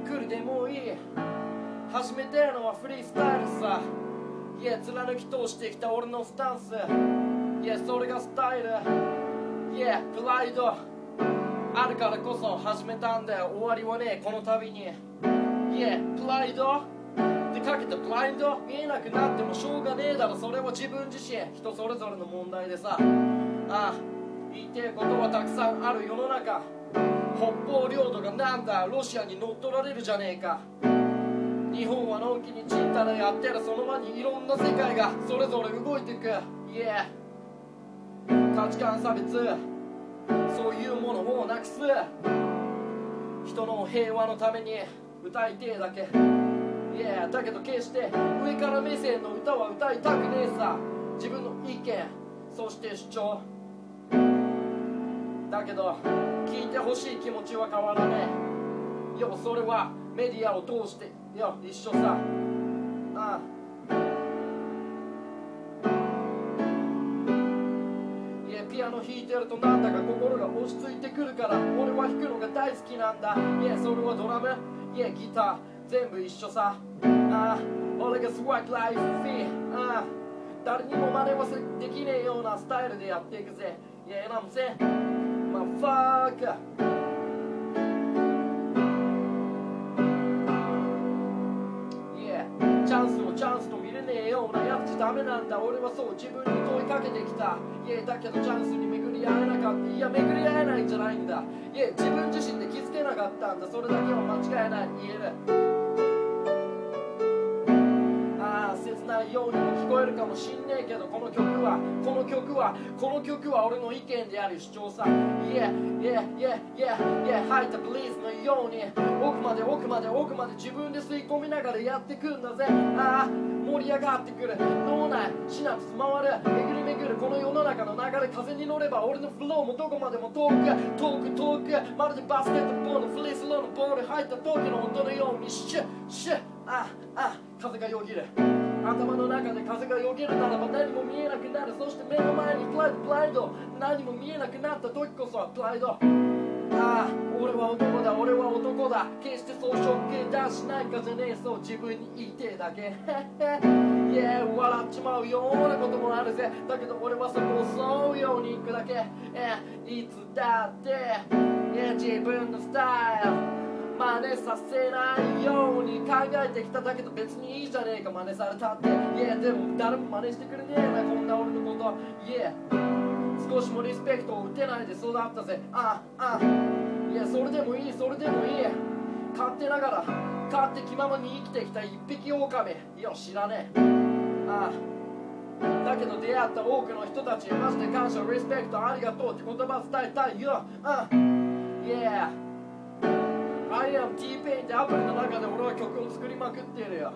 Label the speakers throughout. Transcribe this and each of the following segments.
Speaker 1: くりでもいい。始めてるのはフリースタイルさ。いや貫き通してきた俺のスタンス。いやそれがスタイル。いやプライドあるからこそ始めたんだよ。終わりはねえこの旅に。いやプライドでかけたブラインド見えなくなってもしょうがねえだろ。それは自分自身人それぞれの問題でさ。言いてえことはたくさんある世の中。北方領土がなんだロシアに乗っ取られるじゃねえか。日本はのんきにちんたらやってるその場にいろんな世界がそれぞれ動いてく。いや価値観差別そういうものをなくす。人の平和のために歌いてえだけ。いやだけど決して上から目線の歌は歌いたくねえさ。自分の意見そして主張だけど聞いてほしい気持ちは変わらねえよ。それはメディアを通してよ一緒さ。いやピアノ弾いてるとなんだか心が落ち着いてくるから俺は弾くのが大好きなんだ。いやそれはドラムいやギター全部一緒さ。俺がスワッグライフフィー誰にも真似はできねえようなスタイルでやっていくぜ。いやなんせまあファークチャンスをチャンスと見れねえようなやつじゃダメなんだ。俺はそう自分に問いかけてきた。いやだけどチャンスに巡り合えなかった。いや巡り合えないんじゃないんだ。いや自分自身で気づけなかったんだ。それだけは間違いない言える。切ないようにも聞こえるかもしんねえけどこの曲は俺の意見であり主張さ。いや吐いたブリーズのように奥まで自分で吸い込みながらやってくんだぜ。盛り上がってくる脳内シナプス回る巡り巡るこの世の中の流れ風に乗れば俺のフローもどこまでも遠くまるでバスケットボールのフリースローのボール入った時の音のようにシュッ風がよぎる。頭の中で風がよぎるならば何も見えなくなる。そして目の前にプライド何も見えなくなった時こそはプライド。俺は男だ決して装飾系男子なんかじゃねえ。そう自分に言いてえだけいや笑っちまうようなこともあるぜ。だけど俺はそこを沿うように行くだけ。いつだって自分のスタイル真似させないように考えてきた。だけど別にいいじゃねえか真似されたって。でも誰も真似してくれねえなこんな俺のこと。少しもリスペクトを打てないで育ったぜ。それでもいい勝手気ままに生きてきた一匹狼よ知らねえ。だけど出会った多くの人たちマジで感謝リスペクトありがとうって言葉伝えたいよ。I am T-Pain ってアプリの中で俺は曲を作りまくっているよ。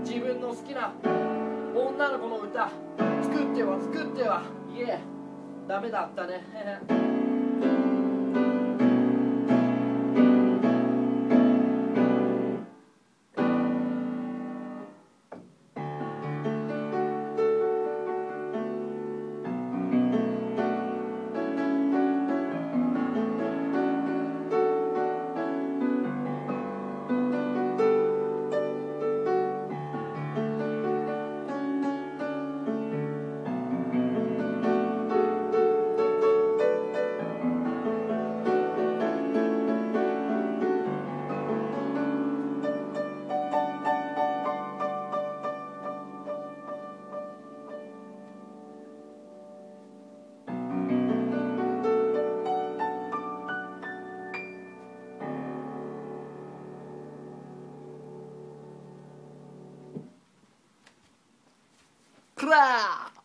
Speaker 1: 自分の好きな女の子の歌作ってはダメだったねクラー